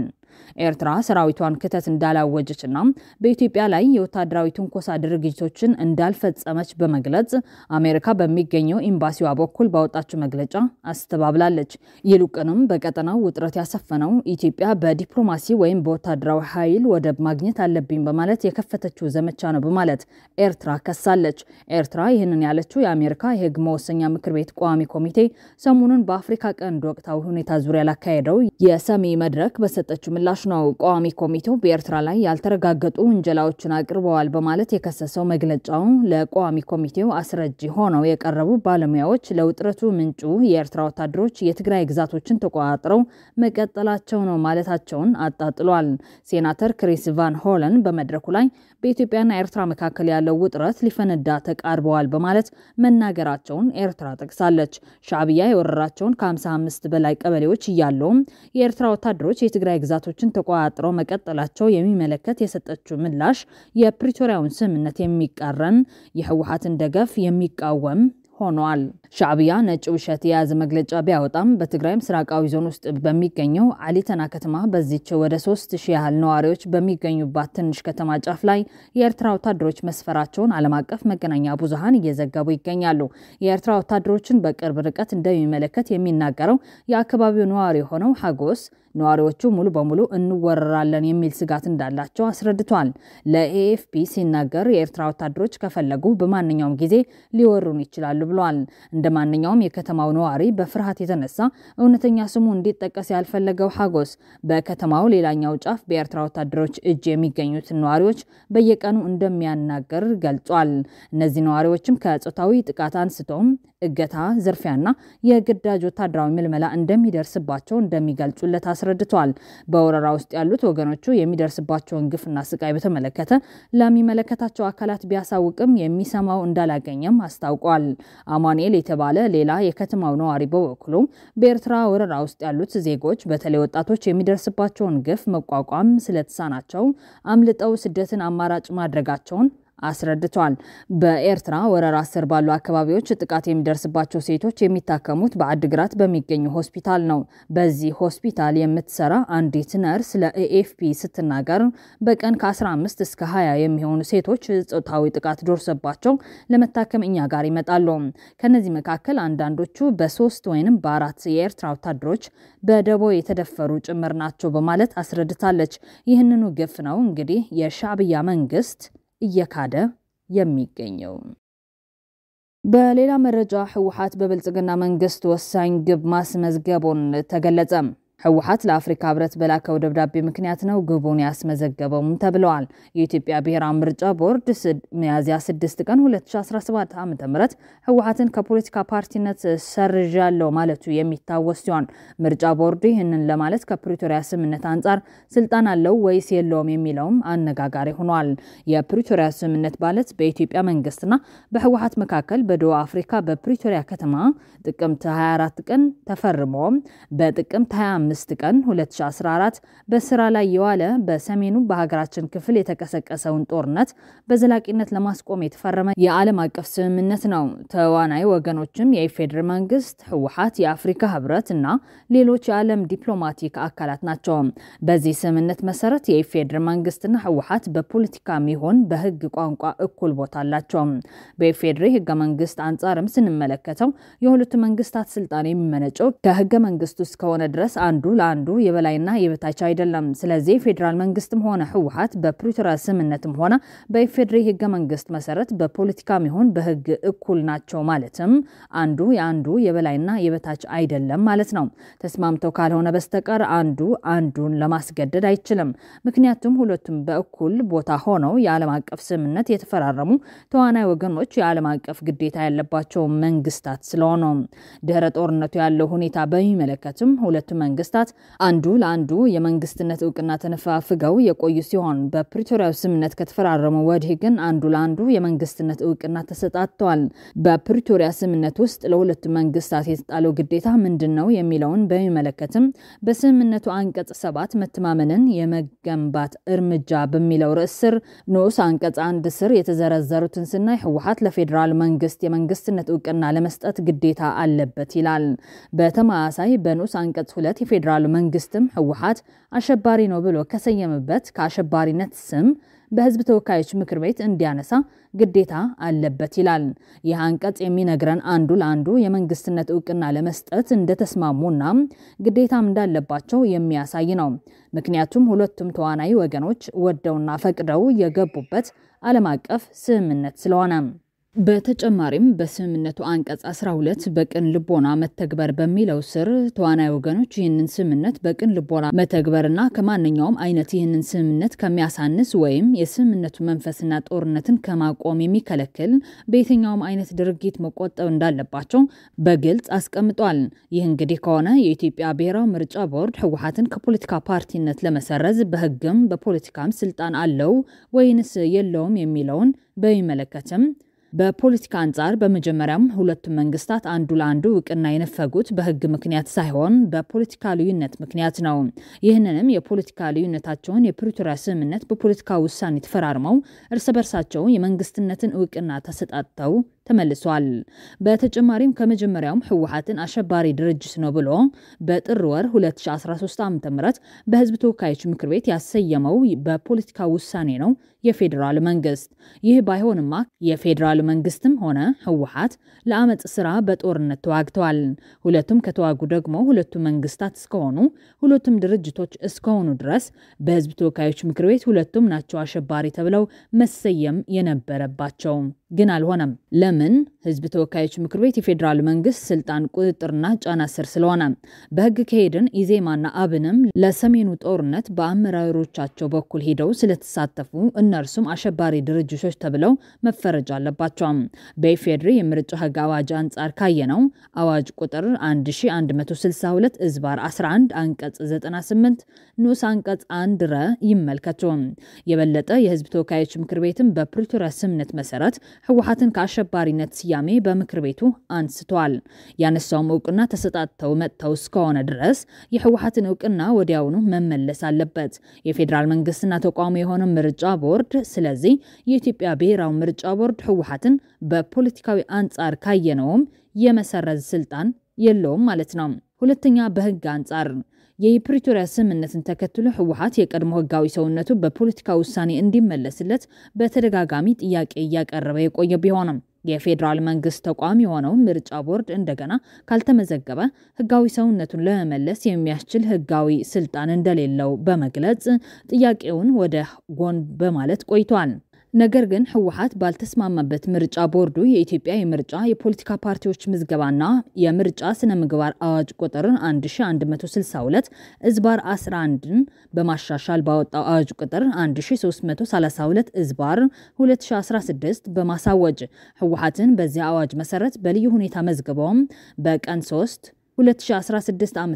ኤርትራ ሰራዊቷን ክተት እንዳላወጀችና በኢትዮጵያ ላይ የወታደራዊ ትንኮሳ ድርጊቶችን እንዳልፈጸመች በመግለጽ አሜሪካ በሚገኘው ኤምባሲዋ በኩል ባወጣችው መግለጫ አስተባብላለች። ይልቁንም በቀጠናው ውጥረት ያሰፈነው ኢትዮጵያ በዲፕሎማሲ ወይም በወታደራዊ ኃይል ወደብ ማግኘት አለብኝ በማለት የከፈተችው ዘመቻ ነው በማለት ኤርትራ ከሳለች። ኤርትራ ይህንን ያለችው የአሜሪካ የህግ መወሰኛ ምክር ቤት ቋሚ ኮሚቴ ሰሞኑን በአፍሪካ ቀንድ ወቅታዊ ሁኔታ ዙሪያ ላካሄደው የሰሚ መድረክ በሰጠችው ምላሽ ነው። ቋሚ ኮሚቴው በኤርትራ ላይ ያልተረጋገጡ ወንጀላዎችን አቅርበዋል በማለት የከሰሰው መግለጫው ለቋሚ ኮሚቴው አስረጂ ሆነው የቀረቡ ባለሙያዎች ለውጥረቱ ምንጩ የኤርትራ ወታደሮች የትግራይ ግዛቶችን ተቆጣጥረው መቀጠላቸው ነው ማለታቸውን አጣጥሏል። ሴናተር ክሪስ ቫን ሆለን በመድረኩ ላይ በኢትዮጵያና ኤርትራ መካከል ያለው ውጥረት ሊፈነዳ ተቃርበዋል በማለት መናገራቸውን ኤርትራ ጠቅሳለች። ሻዕቢያ የወረራቸውን ከ55 በላይ ቀበሌዎች እያሉ የኤርትራ ወታደሮች የትግራይ ግዛቶችን ተቆጣጥረው መቀጠላቸው የሚመለከት የሰጠችው ምላሽ የፕሪቶሪያውን ስምምነት የሚቃረን የህወሓትን ደገፍ የሚቃወም ሆኗል። ሻዕቢያ ነጭ ውሸት የያዘ መግለጫ ቢያወጣም በትግራይ ምስራቃዊ ዞን ውስጥ በሚገኘው አሊተና ከተማ በዚች ወደ 3000 ያህል ነዋሪዎች በሚገኙባት ትንሽ ከተማ ጫፍ ላይ የኤርትራ ወታደሮች መስፈራቸውን ዓለም አቀፍ መገናኛ ብዙሃን እየዘገቡ ይገኛሉ። የኤርትራ ወታደሮችን በቅርብ ርቀት እንደሚመለከት የሚናገረው የአካባቢው ነዋሪ ሆነው ሀጎስ ነዋሪዎቹ ሙሉ በሙሉ እንወረራለን የሚል ስጋት እንዳላቸው አስረድቷል። ለኤኤፍፒ ሲናገር የኤርትራ ወታደሮች ከፈለጉ በማንኛውም ጊዜ ሊወሩን ይችላሉ ብሏል። እንደማንኛውም የከተማው ነዋሪ በፍርሃት የተነሳ እውነተኛ ስሙ እንዲጠቀስ ያልፈለገው ሀጎስ በከተማው ሌላኛው ጫፍ በኤርትራ ወታደሮች እጅ የሚገኙት ነዋሪዎች በየቀኑ እንደሚያናገር ገልጿል። እነዚህ ነዋሪዎችም ከጾታዊ ጥቃት አንስቶም እገታ፣ ዝርፊያና የግዳጅ ወታደራዊ ምልመላ እንደሚደርስባቸው እንደሚገልጹለት አስረድቷል። በወረራ ውስጥ ያሉት ወገኖቹ የሚደርስባቸውን ግፍና ስቃይ በተመለከተ ለሚመለከታቸው አካላት ቢያሳውቅም የሚሰማው እንዳላገኘም አስታውቋል። አማኑኤል የተባለ ሌላ የከተማው ነዋሪ በበኩሉ በኤርትራ ወረራ ውስጥ ያሉት ዜጎች በተለይ ወጣቶች የሚደርስባቸውን ግፍ መቋቋም ስለተሳናቸው አምልጠው ስደትን አማራጭ ማድረጋቸውን አስረድቷል። በኤርትራ ወረራ ስር ባሉ አካባቢዎች ጥቃት የሚደርስባቸው ሴቶች የሚታከሙት በአድግራት በሚገኙ ሆስፒታል ነው። በዚህ ሆስፒታል የምትሰራ አንዲት ነርስ ለኤኤፍፒ ስትናገር በቀን ከ15 እስከ 20 የሚሆኑ ሴቶች ጾታዊ ጥቃት ደርሶባቸው ለመታከም እኛ ጋር ይመጣሉ። ከነዚህ መካከል አንዳንዶቹ በ3 ወይንም በ4 የኤርትራ ወታደሮች በደቦ የተደፈሩ ጭምር ናቸው በማለት አስረድታለች። ይህንኑ ግፍ ነው እንግዲህ የሻዕቢያ መንግስት እየካደ የሚገኘው። በሌላ መረጃ ህወሓት በብልጽግና መንግስት ወሳኝ ግብ ማስመዝገቡን ተገለጸ። ህወሓት ለአፍሪካ ህብረት በላከው ደብዳቤ ምክንያት ነው ግቡን ያስመዘገበው ተብለዋል። የኢትዮጵያ ብሔራዊ ምርጫ ቦርድ ሚያዝያ 6 ቀን 2017 ዓ.ም ህወሓትን ከፖለቲካ ፓርቲነት ሰርዣለሁ ማለቱ የሚታወስ ሲሆን ምርጫ ቦርድ ይህንን ለማለት ከፕሪቶሪያ ስምምነት አንጻር ስልጣን አለው ወይስ የለውም የሚለውም አነጋጋሪ ሆኗል። የፕሪቶሪያ ስምምነት ማለት በኢትዮጵያ መንግስትና በህወሓት መካከል በደቡብ አፍሪካ በፕሪቶሪያ ከተማ ጥቅምት 24 ቀን ተፈርሞ በጥቅምት 25 ቀን 2014 በስራ ላይ የዋለ በሰሜኑ በሀገራችን ክፍል የተቀሰቀሰውን ጦርነት በዘላቂነት ለማስቆም የተፈረመ የዓለም አቀፍ ስምምነት ነው። ተዋናይ ወገኖችም የኢፌዴሪ መንግስት፣ ህወሓት፣ የአፍሪካ ህብረት እና ሌሎች የዓለም ዲፕሎማቲክ አካላት ናቸው። በዚህ ስምምነት መሰረት የኢፌዴሪ መንግስትና ህወሓት በፖለቲካም ይሁን በህግ ቋንቋ እኩል ቦታ አላቸው። በኢፌዴሪ ህገ መንግስት አንጻርም ስንመለከተው የሁለቱ መንግስታት ስልጣን የሚመነጨው ከህገ መንግስቱ እስከሆነ ድረስ አንዱ ለአንዱ የበላይና የበታች አይደለም። ስለዚህ ፌደራል መንግስትም ሆነ ህወሓት በፕሪቶሪያ ስምምነትም ሆነ በኢፌዴሪ ህገ መንግስት መሰረት በፖለቲካም ይሁን በህግ እኩል ናቸው። ማለትም አንዱ የአንዱ የበላይና የበታች አይደለም ማለት ነው። ተስማምተው ካልሆነ በስተቀር አንዱ አንዱን ለማስገደድ አይችልም። ምክንያቱም ሁለቱም በእኩል ቦታ ሆነው የዓለም አቀፍ ስምምነት የተፈራረሙ ተዋናይ ወገኖች የዓለም አቀፍ ግዴታ ያለባቸው መንግስታት ስለሆኑ ድህረ ጦርነቱ ያለው ሁኔታ በሚመለከትም ሁለቱ መንግስታት አንዱ ለአንዱ የመንግስትነት ዕውቅና ተነፋፍገው የቆዩ ሲሆን በፕሪቶሪያው ስምምነት ከተፈራረሙ ወዲህ ግን አንዱ ለአንዱ የመንግስትነት ዕውቅና ተሰጣጥተዋል። በፕሪቶሪያ ስምምነት ውስጥ ለሁለቱ መንግስታት የተጣለው ግዴታ ምንድነው የሚለውን በሚመለከትም በስምምነቱ አንቀጽ 7 መተማመንን የመገንባት እርምጃ በሚለው ርዕስ ስር ንዑስ አንቀጽ 1 ስር የተዘረዘሩትን ስናይ ህወሓት ለፌደራል መንግስት የመንግስትነት ዕውቅና ለመስጠት ግዴታ አለበት ይላል። በተመሳሳይ በንዑስ አንቀጽ 2 የፌደራል መንግስትም ህወሓት አሸባሪ ነው ብሎ ከሰየመበት ከአሸባሪነት ስም በህዝብ ተወካዮች ምክር ቤት እንዲያነሳ ግዴታ አለበት ይላል። ይህ አንቀጽ የሚነግረን አንዱ ለአንዱ የመንግስትነት ዕውቅና ለመስጠት እንደተስማሙና ግዴታም እንዳለባቸው የሚያሳይ ነው። ምክንያቱም ሁለቱም ተዋናይ ወገኖች ወደውና ፈቅደው የገቡበት ዓለም አቀፍ ስምምነት ስለሆነ። በተጨማሪም በስምምነቱ አንቀጽ 12 በቅን ልቦና መተግበር በሚለው ስር ተዋናይ ወገኖች ይህንን ስምምነት በቅን ልቦና መተግበርና ከማንኛውም አይነት ይህንን ስምምነት ከሚያሳንስ ወይም የስምምነቱ መንፈስና ጦርነትን ከማቆም የሚከለክል በየትኛውም አይነት ድርጊት መቆጠብ እንዳለባቸው በግልጽ አስቀምጧል። ይህ እንግዲህ ከሆነ የኢትዮጵያ ብሔራዊ ምርጫ ቦርድ ህወሓትን ከፖለቲካ ፓርቲነት ለመሰረዝ በህግም በፖለቲካም ስልጣን አለው ወይንስ የለውም የሚለውን በሚመለከትም በፖለቲካ አንጻር በመጀመሪያም ሁለቱም መንግስታት አንዱ ለአንዱ ዕውቅና የነፈጉት በህግ ምክንያት ሳይሆን በፖለቲካ ልዩነት ምክንያት ነው። ይህንንም የፖለቲካ ልዩነታቸውን የፕሪቶሪያ ስምምነት በፖለቲካ ውሳኔ ተፈራርመው እርስ በርሳቸው የመንግስትነትን ዕውቅና ተሰጣጥተው ተመልሷል። በተጨማሪም ከመጀመሪያውም ህወሓትን አሸባሪ ድርጅት ነው ብሎ በጥር ወር 2013 ዓ.ም በህዝብ ተወካዮች ምክር ቤት ያሰየመው በፖለቲካ ውሳኔ ነው የፌደራል መንግስት። ይህ ባይሆንማ የፌደራል መንግስትም ሆነ ህወሓት ለአመጽ ስራ በጦርነት ተዋግተዋል። ሁለቱም ከተዋጉ ደግሞ ሁለቱ መንግስታት እስከሆኑ ሁለቱም ድርጅቶች እስከሆኑ ድረስ በህዝብ ተወካዮች ምክር ቤት ሁለቱም ናቸው አሸባሪ ተብለው መሰየም የነበረባቸው። ግን አልሆነም። ለምን? ህዝብ ተወካዮች ምክር ቤት የፌደራል መንግስት ስልጣን ቁጥጥርና ጫና ስር ስለሆነ። በህግ ከሄድን ኢዜማና አብንም ለሰሜኑ ጦርነት በአመራሮቻቸው በኩል ሄደው ስለተሳተፉ እነርሱም አሸባሪ ድርጅቶች ተብለው መፈረጃ አለባቸው። በኢፌዴሪ የምርጫ ህግ አዋጅ አንጻር ካየነው አዋጅ ቁጥር 1162 ዝባር 11 አንቀጽ 98 ንዑስ አንቀጽ 1 ረ ይመልከቱ። የበለጠ የህዝብ ተወካዮች ምክር ቤትም በፕሪቶሪያ ስምምነት መሰረት ህወሓትን ከአሸባሪነት ስያሜ በምክር ቤቱ አንስቷል። ያነሳውም ዕውቅና ተሰጣጥተው መጥተው እስከሆነ ድረስ የህወሓትን ዕውቅና ወዲያውኑ መመለስ አለበት የፌደራል መንግስትና ተቋሙ የሆነው ምርጫ ቦርድ። ስለዚህ የኢትዮጵያ ብሔራዊ ምርጫ ቦርድ ህወሓትን በፖለቲካዊ አንጻር ካየነውም የመሰረዝ ስልጣን የለውም ማለት ነው። ሁለተኛ በህግ አንጻር የፕሪቶሪያ ስምምነትን ተከትሎ ህወሓት የቀድሞ ህጋዊ ሰውነቱ በፖለቲካ ውሳኔ እንዲመለስለት በተደጋጋሚ ጥያቄ እያቀረበ የቆየ ቢሆንም የፌደራል መንግስት ተቋም የሆነው ምርጫ ቦርድ እንደገና ካልተመዘገበ ህጋዊ ሰውነቱን ለመመለስ የሚያስችል ህጋዊ ስልጣን እንደሌለው በመግለጽ ጥያቄውን ወደ ጎን በማለት ቆይቷል። ነገር ግን ህወሓት ባልተስማማበት ምርጫ ቦርዱ የኢትዮጵያ የምርጫ የፖለቲካ ፓርቲዎች ምዝገባና የምርጫ ስነ ምግባር አዋጅ ቁጥር 1162 ዝባር 11ን በማሻሻል ባወጣው አዋጅ ቁጥር 1332 ዝባር 2016 በማሳወጅ ህወሓትን በዚህ አዋጅ መሰረት በልዩ ሁኔታ መዝገባው በቀን 3 2016 ዓ.ም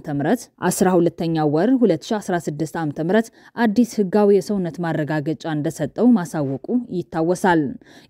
12ኛ ወር 2016 ዓ.ም አዲስ ህጋዊ የሰውነት ማረጋገጫ እንደሰጠው ማሳወቁ ይታወሳል።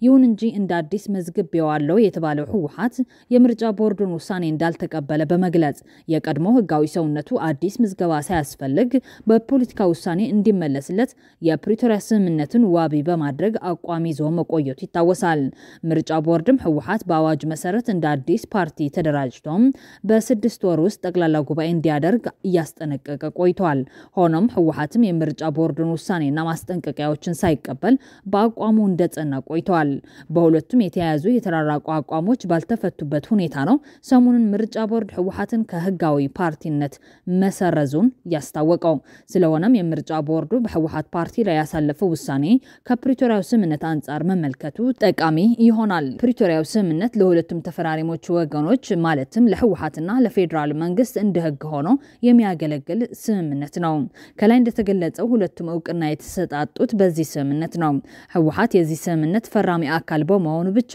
ይሁን እንጂ እንደ አዲስ መዝግቤዋለሁ የተባለው ህወሓት የምርጫ ቦርዱን ውሳኔ እንዳልተቀበለ በመግለጽ የቀድሞ ህጋዊ ሰውነቱ አዲስ ምዝገባ ሳያስፈልግ በፖለቲካ ውሳኔ እንዲመለስለት የፕሪቶሪያ ስምምነትን ዋቢ በማድረግ አቋም ይዞ መቆየቱ ይታወሳል። ምርጫ ቦርድም ህወሓት በአዋጅ መሰረት እንደ አዲስ ፓርቲ ተደራጅቶም በ6 ወር ውስጥ ጠቅላላ ጉባኤ እንዲያደርግ ያስጠነቀቀ ቆይቷል። ሆኖም ህወሓትም የምርጫ ቦርዱን ውሳኔና ማስጠንቀቂያዎችን ሳይቀበል በአቋሙ እንደጸና ቆይቷል። በሁለቱም የተያያዙ የተራራቁ አቋሞች ባልተፈቱበት ሁኔታ ነው ሰሞኑን ምርጫ ቦርድ ህወሓትን ከህጋዊ ፓርቲነት መሰረዙን ያስታወቀው። ስለሆነም የምርጫ ቦርዱ በህወሓት ፓርቲ ላይ ያሳለፈው ውሳኔ ከፕሪቶሪያው ስምምነት አንጻር መመልከቱ ጠቃሚ ይሆናል። ፕሪቶሪያው ስምምነት ለሁለቱም ተፈራሪሞች ወገኖች ማለትም ለህወሓትና ለፌደራል መንግስት እንደ ህግ ሆኖ የሚያገለግል ስምምነት ነው። ከላይ እንደተገለጸው ሁለቱም እውቅና የተሰጣጡት በዚህ ስምምነት ነው። ህወሓት የዚህ ስምምነት ፈራሚ አካል በመሆኑ ብቻ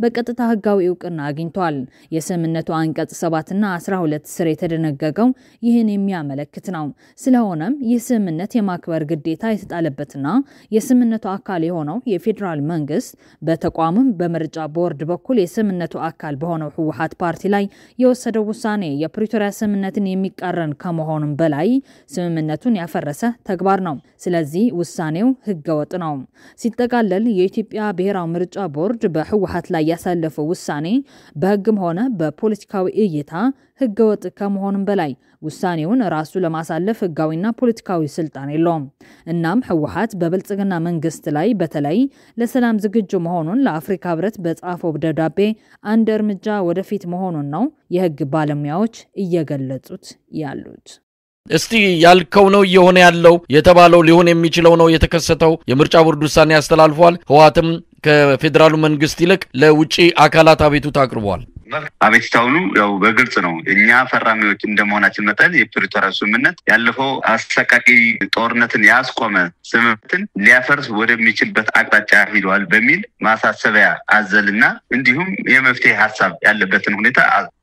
በቀጥታ ህጋዊ እውቅና አግኝቷል። የስምምነቱ አንቀጽ 7 እና 12 ስር የተደነገገው ይህን የሚያመለክት ነው። ስለሆነም ይህ ስምምነት የማክበር ግዴታ የተጣለበትና የስምምነቱ አካል የሆነው የፌደራል መንግስት በተቋምም በምርጫ ቦርድ በኩል የስምምነቱ አካል በሆነው ህወሓት ፓርቲ ላይ የወሰደው ውሳኔ የፕሪቶሪያ ስምምነትን የሚቃረን ከመሆኑም በላይ ስምምነቱን ያፈረሰ ተግባር ነው። ስለዚህ ውሳኔው ህገወጥ ነው። ሲጠቃለል የኢትዮጵያ ብሔራዊ ምርጫ ቦርድ በህወሓት ላይ ያሳለፈው ውሳኔ በህግም ሆነ በፖለቲካዊ እይታ ህገወጥ ከመሆኑም በላይ ውሳኔውን ራሱ ለማሳለፍ ህጋዊና ፖለቲካዊ ስልጣን የለውም። እናም ህወሓት በብልጽግና መንግስት ላይ በተለይ ለሰላም ዝግጁ መሆኑን ለአፍሪካ ህብረት በጻፈው ደብዳቤ አንድ እርምጃ ወደፊት መሆኑን ነው የህግ ባለሙያዎች እየገለጹት ያሉት። እስቲ ያልከው ነው እየሆነ ያለው የተባለው ሊሆን የሚችለው ነው የተከሰተው። የምርጫ ቦርድ ውሳኔ ያስተላልፏል። ህወሓትም ከፌደራሉ መንግስት ይልቅ ለውጪ አካላት አቤቱታ አቅርቧል። አቤቱታውኑ ያው በግልጽ ነው። እኛ ፈራሚዎች እንደመሆናችን መጠን የፕሪቶሪያ ስምምነት ያለፈው አሰቃቂ ጦርነትን ያስቆመ ስምምነትን ሊያፈርስ ወደሚችልበት አቅጣጫ ሄዷል በሚል ማሳሰቢያ አዘልና እንዲሁም የመፍትሄ ሐሳብ ያለበትን ሁኔታ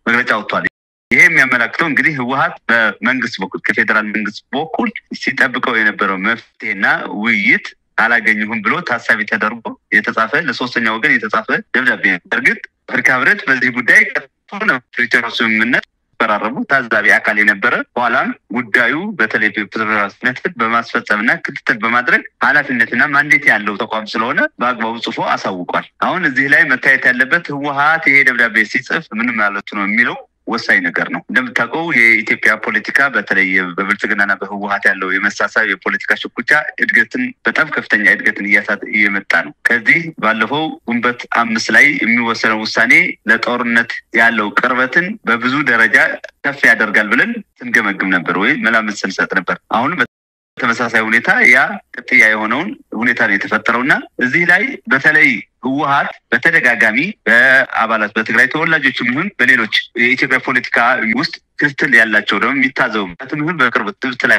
መግለጫ ወጥቷል። ይሄ የሚያመለክተው እንግዲህ ህወሓት በመንግስት በኩል ከፌደራል መንግስት በኩል ሲጠብቀው የነበረው መፍትሄና ውይይት አላገኘሁም ብሎ ታሳቢ ተደርጎ የተጻፈ ለሶስተኛ ወገን የተጻፈ ደብዳቤ እርግጥ አፍሪካ ህብረት በዚህ ጉዳይ ከሆነ ፕሪቶሪያ ስምምነት ተፈራረሙ ታዛቢ አካል የነበረ በኋላም ጉዳዩ በተለይ ፕሪቶሪያ ስምምነትን በማስፈጸምና ክትትል በማድረግ ኃላፊነትና ማንዴት ያለው ተቋም ስለሆነ በአግባቡ ጽፎ አሳውቋል። አሁን እዚህ ላይ መታየት ያለበት ህወሓት ይሄ ደብዳቤ ሲጽፍ ምን ማለት ነው የሚለው ወሳኝ ነገር ነው። እንደምታውቀው የኢትዮጵያ ፖለቲካ በተለይ በብልጽግናና በህወሓት ያለው የመሳሳብ የፖለቲካ ሽኩቻ እድገትን በጣም ከፍተኛ እድገትን እየመጣ ነው። ከዚህ ባለፈው ግንቦት 5 ላይ የሚወሰነው ውሳኔ ለጦርነት ያለው ቅርበትን በብዙ ደረጃ ከፍ ያደርጋል ብለን ስንገመግም ነበር ወይ መላምት ስንሰጥ ነበር። አሁን በተመሳሳይ ሁኔታ ያ ቅጥያ የሆነውን ሁኔታ ነው የተፈጠረውና እዚህ ላይ በተለይ ህወሓት በተደጋጋሚ በአባላት በትግራይ ተወላጆችም ይሁን በሌሎች የኢትዮጵያ ፖለቲካ ውስጥ ክትትል ያላቸው ደግሞ የሚታዘቡበትም ይሁን በቅርብ ትብት ላይ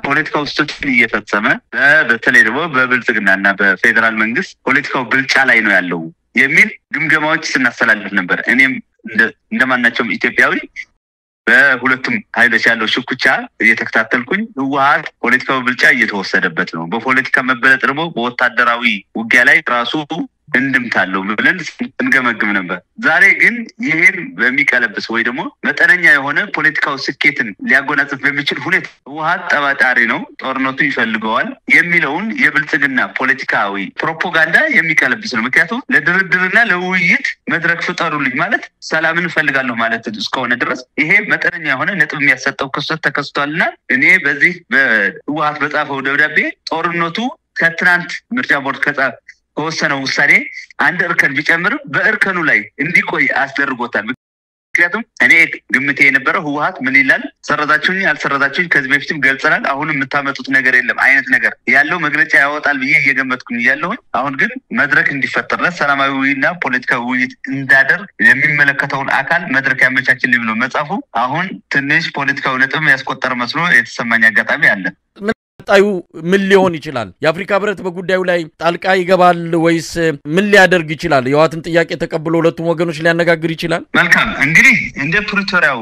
ፖለቲካ ውስጥ እየፈጸመ በተለይ ደግሞ በብልጽግናና በፌደራል መንግስት ፖለቲካው ብልጫ ላይ ነው ያለው የሚል ግምገማዎች ስናስተላልፍ ነበር። እኔም እንደማናቸውም ኢትዮጵያዊ በሁለቱም ኃይሎች ያለው ሽኩቻ እየተከታተልኩኝ ህወሓት ፖለቲካው ብልጫ እየተወሰደበት ነው። በፖለቲካ መበለጥ ደግሞ በወታደራዊ ውጊያ ላይ ራሱ እንድምታለው ብለን እንገመግም ነበር። ዛሬ ግን ይሄን በሚቀለብስ ወይ ደግሞ መጠነኛ የሆነ ፖለቲካው ስኬትን ሊያጎናጽፍ በሚችል ሁኔታ ህወሓት ጠባጣሪ ነው፣ ጦርነቱ ይፈልገዋል የሚለውን የብልጽግና ፖለቲካዊ ፕሮፓጋንዳ የሚቀለብስ ነው። ምክንያቱም ለድርድርና ለውይይት መድረክ ፍጠሩልኝ ማለት ሰላምን እንፈልጋለሁ ማለት እስከሆነ ድረስ ይሄ መጠነኛ የሆነ ነጥብ የሚያሰጠው ክስተት ተከስቷልና እኔ በዚህ በህወሓት በጻፈው ደብዳቤ ጦርነቱ ከትናንት ምርጫ ቦርድ ከወሰነው ውሳኔ አንድ እርከን ቢጨምር በእርከኑ ላይ እንዲቆይ አስደርጎታል። ምክንያቱም እኔ ግምቴ የነበረው ህወሓት ምን ይላል ሰረዛችሁኝ አልሰረዛችሁኝ ከዚህ በፊትም ገልጸናል አሁንም የምታመጡት ነገር የለም አይነት ነገር ያለው መግለጫ ያወጣል ብዬ እየገመትኩኝ እያለሁ አሁን ግን መድረክ እንዲፈጠርለት ሰላማዊና ፖለቲካዊ ውይይት እንዳደርግ የሚመለከተውን አካል መድረክ ያመቻችልኝ ብሎ መጻፉ አሁን ትንሽ ፖለቲካዊ ነጥብ ያስቆጠረ መስሎ የተሰማኝ አጋጣሚ አለ። ጣዩ ምን ሊሆን ይችላል? የአፍሪካ ህብረት በጉዳዩ ላይ ጣልቃ ይገባል ወይስ ምን ሊያደርግ ይችላል? የህወሓትን ጥያቄ ተቀብሎ ሁለቱም ወገኖች ሊያነጋግር ይችላል? መልካም እንግዲህ እንደ ፕሪቶሪያው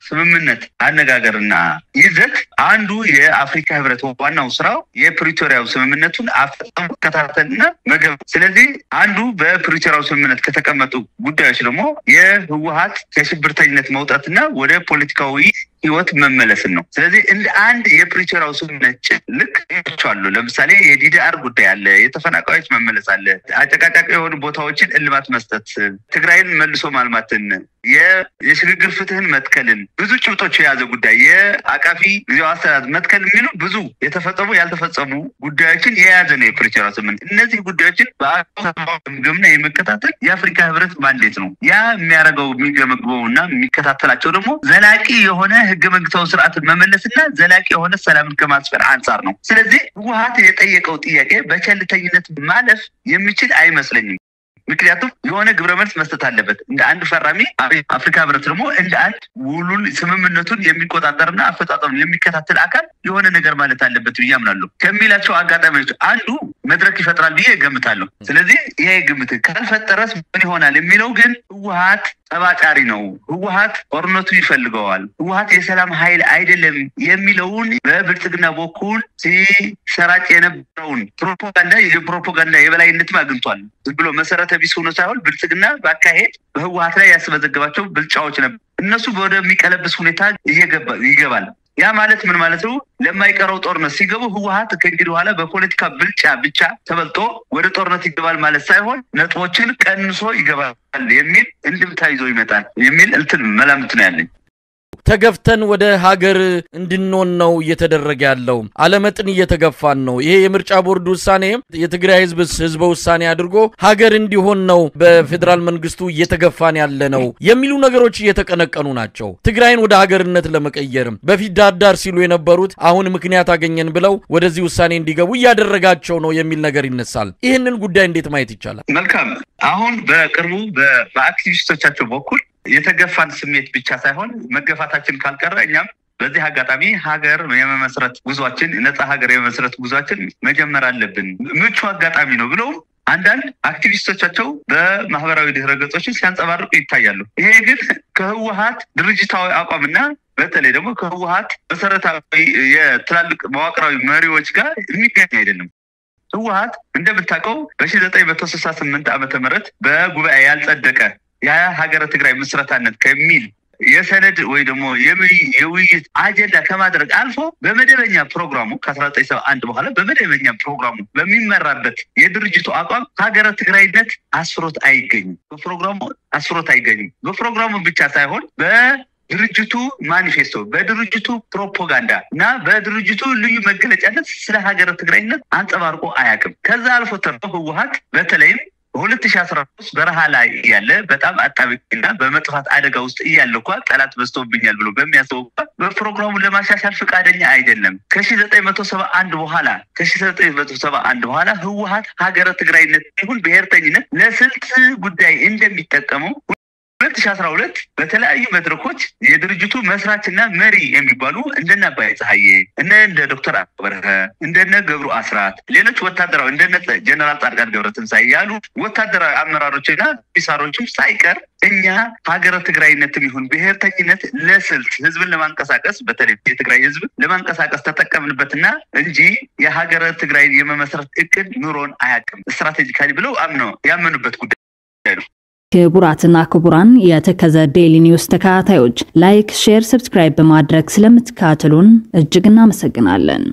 ስምምነት አነጋገርና ይዘት አንዱ የአፍሪካ ህብረት ዋናው ስራው የፕሪቶሪያው ስምምነቱን አፈጻጸም መከታተልና መገምገም። ስለዚህ አንዱ በፕሪቶሪያው ስምምነት ከተቀመጡ ጉዳዮች ደግሞ የህወሓት ከሽብርተኝነት መውጣትና ወደ ፖለቲካዊ ህይወት መመለስን ነው። ስለዚህ እንደ አንድ የፕሪቶሪያው ስምምነት ልክ ይቻላል። ለምሳሌ የዲዲአር ጉዳይ አለ፣ የተፈናቃዮች መመለስ አለ፣ አጨቃጫቂ የሆኑ ቦታዎችን እልማት መስጠት፣ ትግራይን መልሶ ማልማትን፣ የሽግግር ፍትህን መትከልን ብዙ ጭብጦች የያዘ ጉዳይ የአቃፊ ጊዜያዊ አስተዳደር መትከል የሚሉ ብዙ የተፈጸሙ ያልተፈጸሙ ጉዳዮችን የያዘ ነው የፕሪቶሪያው ስምምነት። እነዚህ ጉዳዮችን በአግባብና የመከታተል የአፍሪካ ህብረት ማንዴት ነው። ያ የሚያደርገው የሚገመግመውና የሚከታተላቸው ደግሞ ዘላቂ የሆነ ህገ መንግስታዊ ስርዓትን መመለስና ዘላቂ የሆነ ሰላምን ከማስፈር አንጻር ነው። ስለዚህ ህወሓት የጠየቀው ጥያቄ በቸልተኝነት ማለፍ የሚችል አይመስለኝም። ምክንያቱም የሆነ ግብረ መልስ መስጠት አለበት እንደ አንድ ፈራሚ። አፍሪካ ህብረት ደግሞ እንደ አንድ ውሉን ስምምነቱን የሚቆጣጠርና አፈጻጸሙን የሚከታተል አካል የሆነ ነገር ማለት አለበት ብዬ አምናለሁ። ከሚላቸው አጋጣሚዎች አንዱ መድረክ ይፈጥራል ብዬ እገምታለሁ። ስለዚህ ይሄ ግምት ካልፈጠረስ ምን ይሆናል የሚለው ግን ህወሓት ጠባጫሪ ነው፣ ህወሓት ጦርነቱ ይፈልገዋል፣ ህወሓት የሰላም ኃይል አይደለም የሚለውን በብልጽግና በኩል ሲሰራጭ የነበረውን ፕሮፓጋንዳ የበላይነት አግኝቷል። ብሎ መሰረተ ቢስ ሆኖ ሳይሆን ብልጽግና ባካሄድ በህወሓት ላይ ያስመዘገባቸው ብልጫዎች ነበር። እነሱ ወደሚቀለብስ ሁኔታ ይገባል። ያ ማለት ምን ማለት ነው? ለማይቀረው ጦርነት ሲገቡ ህወሓት ከእንግዲህ በኋላ በፖለቲካ ብልጫ ብቻ ተበልጦ ወደ ጦርነት ይገባል ማለት ሳይሆን ነጥቦችን ቀንሶ ይገባል የሚል እንድምታ ይዞ ይመጣል የሚል መላምት ነው ያለኝ። ተገፍተን ወደ ሀገር እንድንሆን ነው እየተደረገ ያለው። አለመጥን እየተገፋን ነው። ይሄ የምርጫ ቦርድ ውሳኔ የትግራይ ህዝብ ውሳኔ አድርጎ ሀገር እንዲሆን ነው በፌደራል መንግስቱ እየተገፋን ያለ ነው የሚሉ ነገሮች እየተቀነቀኑ ናቸው። ትግራይን ወደ ሀገርነት ለመቀየር በፊት ዳርዳር ሲሉ የነበሩት አሁን ምክንያት አገኘን ብለው ወደዚህ ውሳኔ እንዲገቡ እያደረጋቸው ነው የሚል ነገር ይነሳል። ይሄንን ጉዳይ እንዴት ማየት ይቻላል? መልካም አሁን በቅርቡ በአክቲቪስቶቻቸው በኩል የተገፋን ስሜት ብቻ ሳይሆን መገፋታችን ካልቀረ እኛም በዚህ አጋጣሚ ሀገር የመመስረት ጉዟችን ነፃ ሀገር የመመስረት ጉዟችን መጀመር አለብን ምቹ አጋጣሚ ነው ብለው አንዳንድ አክቲቪስቶቻቸው በማህበራዊ ድረገጾች ሲያንጸባርቁ ይታያሉ። ይሄ ግን ከህወሓት ድርጅታዊ አቋምና በተለይ ደግሞ ከህወሓት መሰረታዊ የትላልቅ መዋቅራዊ መሪዎች ጋር የሚገኝ አይደለም። ህወሓት እንደምታውቀው በ1968 ዓመተ ምህረት በጉባኤ ያልጸደቀ ያ ሀገረ ትግራይ ምስረታነት ከሚል የሰነድ ወይ ደግሞ የውይይት አጀንዳ ከማድረግ አልፎ በመደበኛ ፕሮግራሙ ከ1971 በኋላ በመደበኛ ፕሮግራሙ በሚመራበት የድርጅቱ አቋም ሀገረ ትግራይነት አስፍሮት አይገኝም። በፕሮግራሙ ብቻ ሳይሆን በድርጅቱ ማኒፌስቶ በድርጅቱ ፕሮፓጋንዳ እና በድርጅቱ ልዩ መገለጫነት ስለ ሀገረ ትግራይነት አንጸባርቆ አያውቅም። ከዛ አልፎ ተርፎ ህወሓት በተለይም በ2013 በረሃ ላይ ያለ በጣም አጣብቂና በመጥፋት አደጋ ውስጥ እያለኳ ጠላት በዝቶብኛል ብሎ በሚያስበው በፕሮግራሙ ለማሻሻል ፈቃደኛ አይደለም። ከ1971 በኋላ ህወሓት ሀገረ ትግራይነት ይሁን ብሔርተኝነት ለስልት ጉዳይ እንደሚጠቀመው 2012 በተለያዩ መድረኮች የድርጅቱ መስራችና መሪ የሚባሉ እንደነ አባይ ፀሐዬ እንደ ዶክተር አበረከ እንደነ ገብሩ አስራት ሌሎች ወታደራዊ እንደነ ጀነራል ጻድቃን ገብረትንሳኤ ያሉ ወታደራዊ አመራሮችና ኦፊሰሮችም ሳይቀር እኛ ሀገረ ትግራይነትም ይሁን ብሔርተኝነት ለስልት ህዝብን ለማንቀሳቀስ በተለይ የትግራይ ህዝብ ለማንቀሳቀስ ተጠቀምንበትና እንጂ የሀገረ ትግራይ የመመስረት እቅድ ኑሮን አያውቅም ስትራቴጂካሊ ብለው ያመኑበት ጉዳይ ነው። ክቡራትና ክቡራን የተከዘ ዴይሊ ኒውስ ተከታታዮች ላይክ፣ ሼር፣ ሰብስክራይብ በማድረግ ስለምትከታተሉን እጅግ እናመሰግናለን።